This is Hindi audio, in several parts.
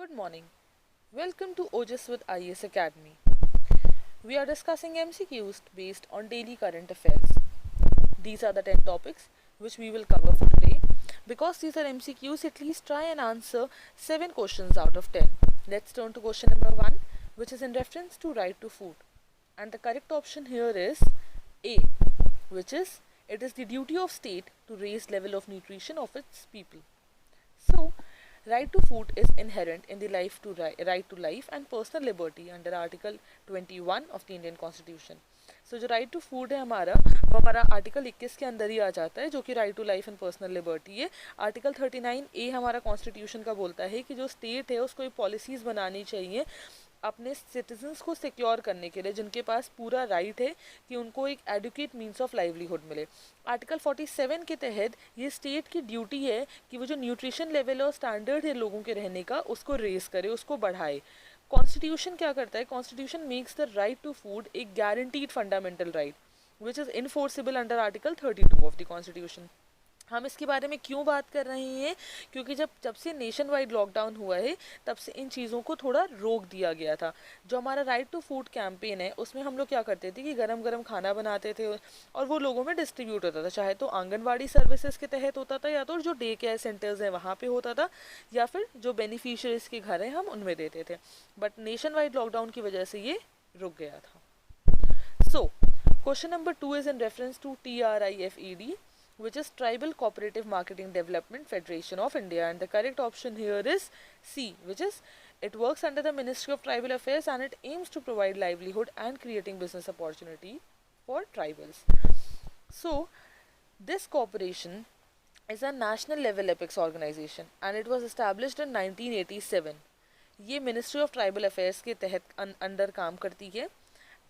Good morning. Welcome to OJS with IAS Academy. We are discussing MCQs based on daily current affairs. These are the 10 topics which we will cover for today. Because these are MCQs, at least try and answer 7 questions out of 10. Let's turn to question number 1, which is in reference to right to food. And the correct option here is A, which is it is the duty of state to raise level of nutrition of its people. So, right to food is inherent in the right to life and personal liberty under Article 21 of the Indian Constitution. So जो राइट टू फूड है हमारा वो हमारा आर्टिकल 21 के अंदर ही आ जाता है, जो कि right to life and personal liberty है. आर्टिकल 39A हमारा कॉन्स्टिट्यूशन का बोलता है कि जो स्टेट है उसको पॉलिसीज़ बनानी चाहिए अपने सिटीजन्स को सिक्योर करने के लिए, जिनके पास पूरा राइट है कि उनको एक एडुकेट मीन्स ऑफ लाइवलीहुड मिले. आर्टिकल 47 के तहत ये स्टेट की ड्यूटी है कि वो जो न्यूट्रिशन लेवल और स्टैंडर्ड है लोगों के रहने का उसको रेस करे, उसको बढ़ाए. कॉन्स्टिट्यूशन क्या करता है? Constitution makes the right to food एक guaranteed fundamental right which is enforceable under article 32 of the constitution. हम इसके बारे में क्यों बात कर रहे हैं? क्योंकि जब से नेशन वाइड लॉकडाउन हुआ है तब से इन चीज़ों को थोड़ा रोक दिया गया था. जो हमारा राइट टू फूड कैंपेन है उसमें हम लोग क्या करते थे कि गरम गरम खाना बनाते थे और वो लोगों में डिस्ट्रीब्यूट होता था, चाहे तो आंगनवाड़ी सर्विसेज के तहत होता था या तो जो डे केयर सेंटर्स हैं वहाँ पे होता था या फिर जो बेनिफिशियरीज के घर हैं हम उनमें देते थे. बट नेशन वाइड लॉकडाउन की वजह से ये रुक गया था. So question number 2 is in reference to TRIFED, which is Tribal Cooperative Marketing Development Federation of India, and the correct option here is C, which is it works under the Ministry of Tribal Affairs and it aims to provide livelihood and creating business opportunity for tribals. So this corporation is a national level apex organization and it was established in 1987. ये Ministry of Tribal Affairs के तहत अंडर काम करती है.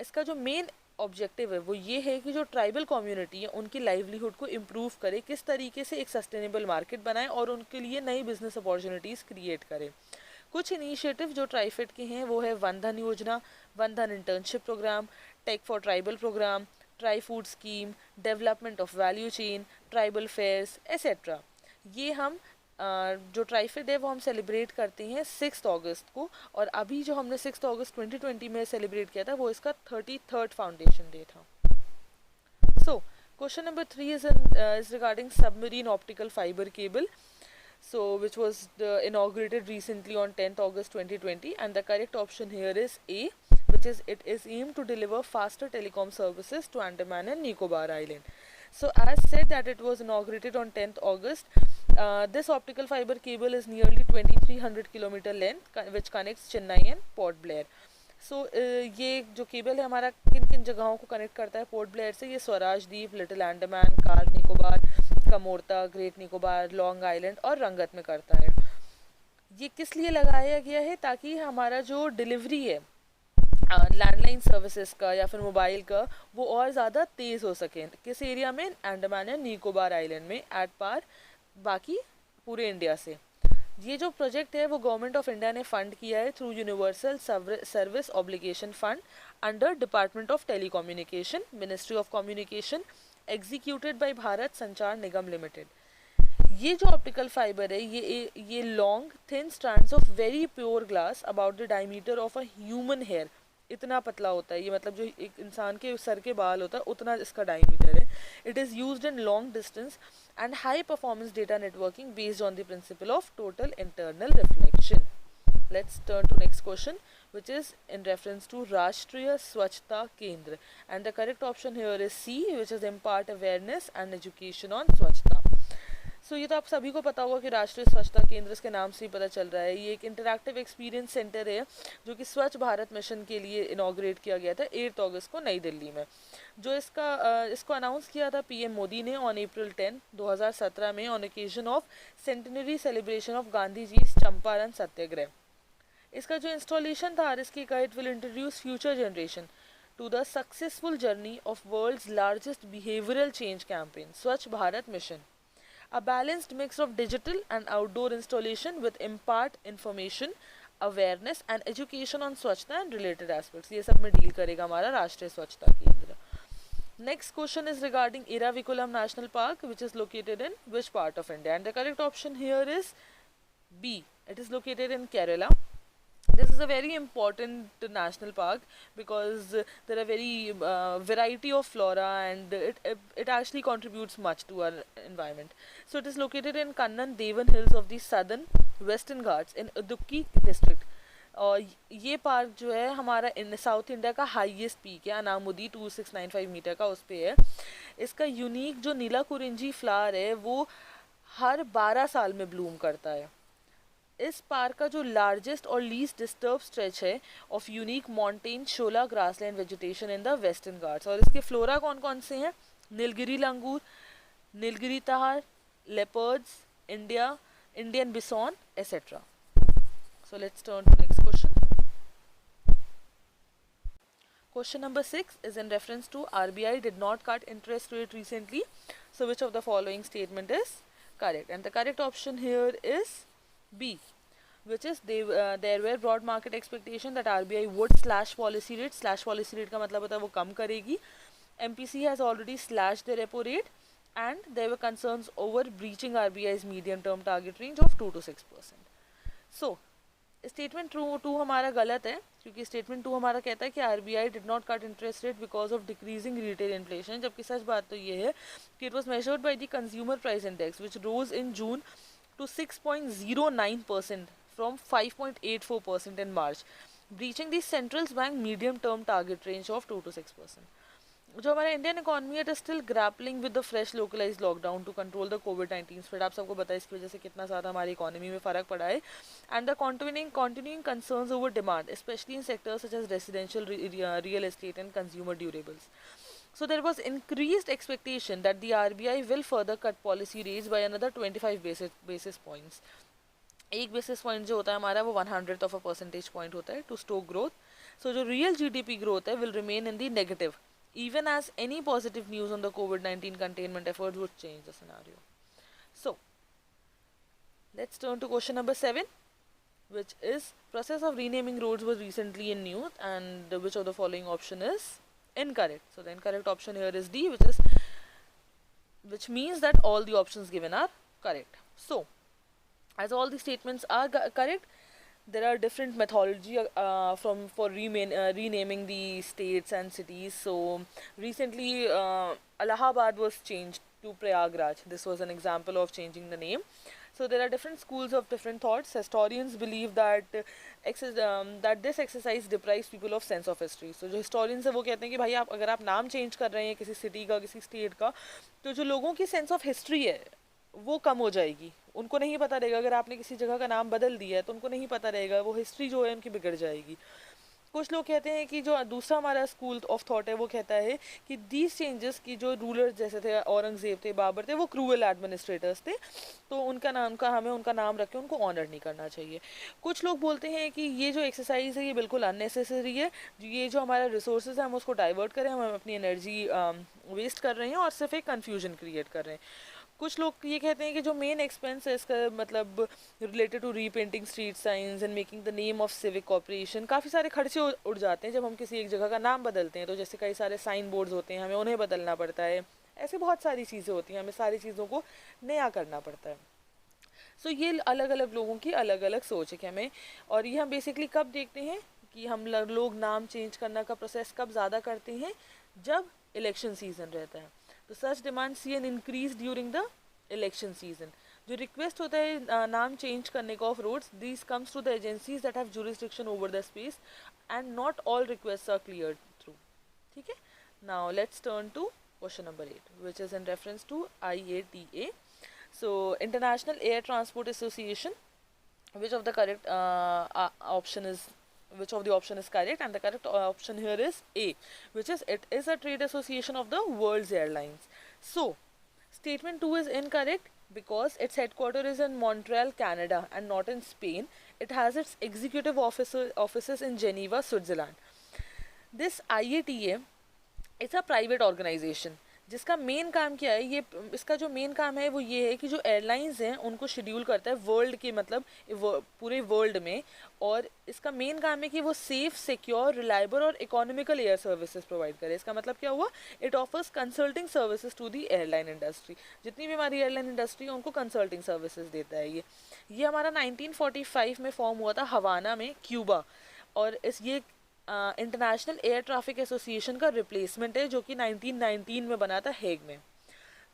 इसका जो मेन ऑब्जेक्टिव है वो ये है कि जो ट्राइबल कम्युनिटी है उनकी लाइवलीहुड को इम्प्रूव करे, किस तरीके से एक सस्टेनेबल मार्केट बनाए और उनके लिए नई बिजनेस अपॉर्चुनिटीज़ क्रिएट करे. कुछ इनिशिएटिव जो ट्राइफेड के हैं वो है वन धन Yojana, Van Dhan internship programme, tech for tribal programme, tri food scheme, development of value chain, tribal fairs etcetera. ये हम जो ट्राइफेड है वो हम सेलिब्रेट करते हैं 6 अगस्त को, और अभी जो हमने 6 अगस्त 2020 में सेलिब्रेट किया था वो इसका 33rd फाउंडेशन डे था. So question number 3 is regarding submarine optical fiber cable, so which was inaugurated recently on 10th August 2020, and the correct option here is A, which is it is aimed to deliver faster telecom services to Andaman and Nicobar Island. So as said that it was inaugurated on 10th August. This optical fiber cable is nearly 2300 kilometer length which connects Chennai and Port Blair. So ये जो केबल है हमारा किन किन जगहों को कनेक्ट करता है पोर्ट ब्लेयर से? ये स्वराज द्वीप, little Andaman, car Nicobar, Kamorta, great Nicobar, long island और रंगत में करता है. ये किस लिए लगाया गया है? ताकि हमारा जो डिलीवरी है लैंडलाइन सर्विसेज का या फिर मोबाइल का वो और ज़्यादा तेज़ हो सके. किस एरिया में? अंडमान एंड निकोबार आइलैंड में एट पार बाकी पूरे इंडिया से. ये जो प्रोजेक्ट है वो गवर्नमेंट ऑफ इंडिया ने फंड किया है through universal service obligation fund under department of telecommunication, ministry of communication, executed by Bharat Sanchar Nigam limited. ये जो ऑप्टिकल फाइबर है ये long thin strands of very pure glass about the diameter of a human hair, इतना पतला होता है ये, मतलब जो एक इंसान के सर के बाल होता है उतना इसका डायमीटर है. It is used in long distance and high performance data networking based on the principle of total internal reflection. Let's turn to next question which is in reference to राष्ट्रीय स्वच्छता केंद्र, and the correct option here is C, which is impart awareness and education on स्वच्छता. सो ये तो आप सभी को पता होगा कि राष्ट्रीय स्वच्छता केंद्र, इसके नाम से ही पता चल रहा है, ये एक इंटरैक्टिव एक्सपीरियंस सेंटर है जो कि स्वच्छ भारत मिशन के लिए इनॉग्रेट किया गया था 8 अगस्त को नई दिल्ली में. जो इसको अनाउंस किया था पीएम मोदी ने ऑन April 10, 2017 में on occasion of centenary celebration of Gandhi ji Champaran Satyagraha. इसका जो इंस्टॉलेशन था RSK का, it will introduce future generation to the successful journey of world's largest behavioural change campaign Swachh Bharat Mission. A balanced mix of digital and outdoor installation with impart information, awareness and education on स्वच्छता and related aspects. ये सब में डील करेगा हमारा राष्ट्रीय स्वच्छता केंद्र. Next question is regarding Eraviculam National Park, which is located in which part of India? And the correct option here is B, It is located in Kerala. This is a very important national park because there are very variety of flora, and it actually contributes much to our environment. So it is located in Kannan Devan Hills of the southern Western Ghats in Idukki district. और ये पार्क जो है हमारा इन साउथ इंडिया का हाईएस्ट पीक है, अनामुदी 2695 मीटर का उस पे है. इसका यूनिक जो नीला कुरिंजी फ्लावर है वो हर 12 साल में ब्लूम करता है. इस पार्क का जो लार्जेस्ट और लीस्ट डिस्टर्ब स्ट्रेच है of unique mountain Shola grassland vegetation in the western Ghats. और इसके फ्लोरा कौन कौन से हैं? नीलगिरी लंगूर, नीलगिरी तहार, leopards, Indian बिसॉन, etcetera. So let's turn to next question. Question number 6 is in reference to RBI did not cut interest rate recently. So which of the following statement is correct? And the correct option here is B, which is there were broad market expectation that RBI would slash policy rate. Slash policy rate का मतलब होता है वो कम करेगी. MPC has already slashed the repo rate, and there were concerns over breaching RBI's medium term target range of 2 to 6%. So statement to हमारा गलत है, क्योंकि स्टेटमेंट टू हमारा कहता है कि RBI did not cut interest rate because of decreasing retail inflation, जबकि सच बात तो ये है कि it was measured by the consumer price index which rose in June to 6.09% from 5.84% in March, breaching the central bank medium term target range of 2 to 6%. जो हमारा Indian economy it is still grappling with the fresh localise lockdown to control the कोविड-19 स्प्रेड. आप सबको पता है इसकी वजह से कितना ज़्यादा हमारी इकोनॉमी में फ़र्क पड़ा है. And the continuing concerns over demand, especially in sectors such as residential, real estate and consumer durables. So there was increased expectation that the RBI will further cut policy rates by another 25 basis points. एक बेसिस पॉइंट जो होता है हमारा वो 100th of a percentage point होता है टू स्टोक ग्रोथ. सो जो रियल GDP ग्रोथ है will remain in the negative, even as any positive news on the COVID-19 containment efforts would change the scenario. So, let's turn to question number 7, which is process of renaming roads was recently in news, and which of the following option is incorrect? So, the incorrect option here is D, which means that all the options given are correct. So, as all the statements are correct, there are different methodology for renaming the states and cities. So recently Allahabad was changed to Prayagraj. This was an example of changing the name. So there are different schools of different thoughts. Historians believe that that this exercise deprives people of sense of history. So जो historians है वो कहते हैं कि भाई आप अगर आप नाम change कर रहे हैं किसी city का किसी state का, तो जो लोगों की sense of history है वो कम हो जाएगी. उनको नहीं पता रहेगा. अगर आपने किसी जगह का नाम बदल दिया है तो उनको नहीं पता रहेगा, वो हिस्ट्री जो है उनकी बिगड़ जाएगी. कुछ लोग कहते हैं कि जो दूसरा हमारा स्कूल ऑफ थॉट है वो कहता है कि दीज चेंजेस की जो रूलर जैसे थे औरंगजेब थे, बाबर थे, वो क्रूअल एडमिनिस्ट्रेटर्स थे, तो हमें उनका नाम रख के उनको ऑनर नहीं करना चाहिए. कुछ लोग बोलते हैं कि ये जो एक्सरसाइज है ये बिल्कुल अननेसेसरी है, ये जो हमारा रिसोर्सेज है हम उसको डाइवर्ट करें, हम अपनी एनर्जी वेस्ट कर रहे हैं और सिर्फ एक कन्फ्यूजन क्रिएट कर रहे हैं. कुछ लोग ये कहते हैं कि जो मेन एक्सपेंस है इसका मतलब related to repainting street signs and making the name of civic corporation, काफ़ी सारे खर्चे उड़ जाते हैं जब हम किसी एक जगह का नाम बदलते हैं. तो जैसे कई सारे साइन बोर्ड्स होते हैं, हमें उन्हें बदलना पड़ता है. ऐसे बहुत सारी चीज़ें होती हैं, हमें सारी चीज़ों को नया करना पड़ता है. सो ये अलग अलग लोगों की अलग अलग सोच है कि हमें, और ये हम बेसिकली कब देखते हैं कि हम लोग नाम चेंज करने का प्रोसेस कब ज़्यादा करते हैं, जब इलेक्शन सीजन रहता है. तो such demand can increase during the election season. जो रिक्वेस्ट होता है नाम चेंज करने का of roads, this comes to the agencies that have jurisdiction over the space and not all request are clear through. ठीक है. Now let's turn to question number 8, which is in reference to IATA. So International Air Transport Association, which of the correct option is which of the option is correct? And the correct option here is A, which is it is a trade association of the world's airlines. So statement 2 is incorrect because its headquarters is in Montreal, Canada and not in Spain. It has its executive offices in Geneva, Switzerland. This IATA is a private organization. जिसका मेन काम क्या है, ये इसका जो मेन काम है वो ये है कि जो एयरलाइंस हैं उनको शेड्यूल करता है वर्ल्ड के, मतलब पूरे वर्ल्ड में, और इसका मेन काम है कि वो सेफ, सिक्योर, रिलायबल और इकोनॉमिकल एयर सर्विसेज प्रोवाइड करे। इसका मतलब क्या हुआ, it offers consulting services to the airline industry. जितनी भी हमारी एयरलाइन इंडस्ट्री है उनको कंसल्टिंग सर्विसेज देता है ये हमारा 1945 में फॉर्म हुआ था हवाना में, क्यूबा, और ये इंटरनेशनल एयर ट्रैफिक एसोसिएशन का रिप्लेसमेंट है जो कि 1919 में बना था हेग में।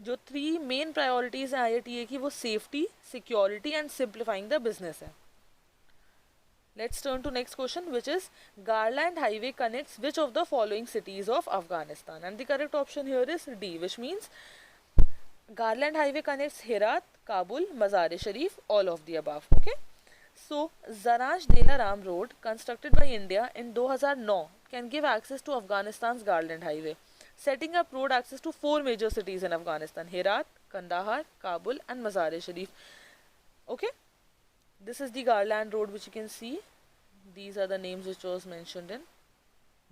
जो 3 मेन प्रायोरिटीज़ हैं IATA की वो safety, security and simplifying the business है। Let's turn to next question, which is Garland Highway connects which of the following cities of Afghanistan? And the correct option here is D, which means Garland Highway connects Herat, Kabul, Mazar-e-Sharif, all of the above. Okay. So, Zanaj Dela Ram Road, constructed by India in 2009, can give access to Afghanistan's Garland Highway, setting up road access to 4 major cities in Afghanistan: Herat, Kandahar, Kabul, and Mazar-e-Sharif. Okay, this is the Garland Road which you can see. These are the names which was mentioned in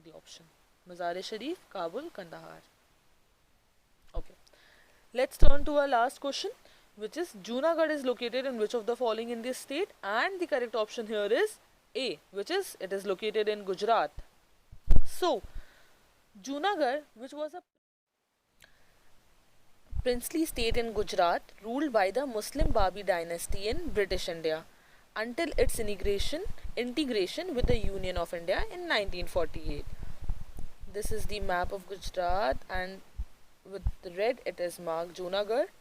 the option: Mazar-e-Sharif, Kabul, Kandahar. Okay, let's turn to our last question, which is Junagadh is located in which of the following in this state? And the correct option here is A, which is it is located in Gujarat. So, Junagadh, which was a princely state in Gujarat ruled by the Muslim Babi dynasty in British India until its integration with the Union of India in 1948. This is the map of Gujarat, and with the red it is marked Junagadh.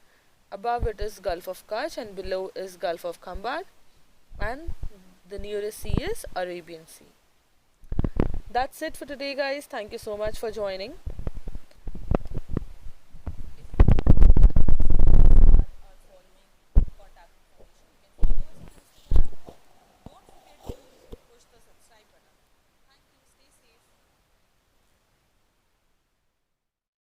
Above it is Gulf of Kutch and below is Gulf of Khambhat, and the nearest sea is Arabian Sea. That's it for today, guys. Thank you so much for joining.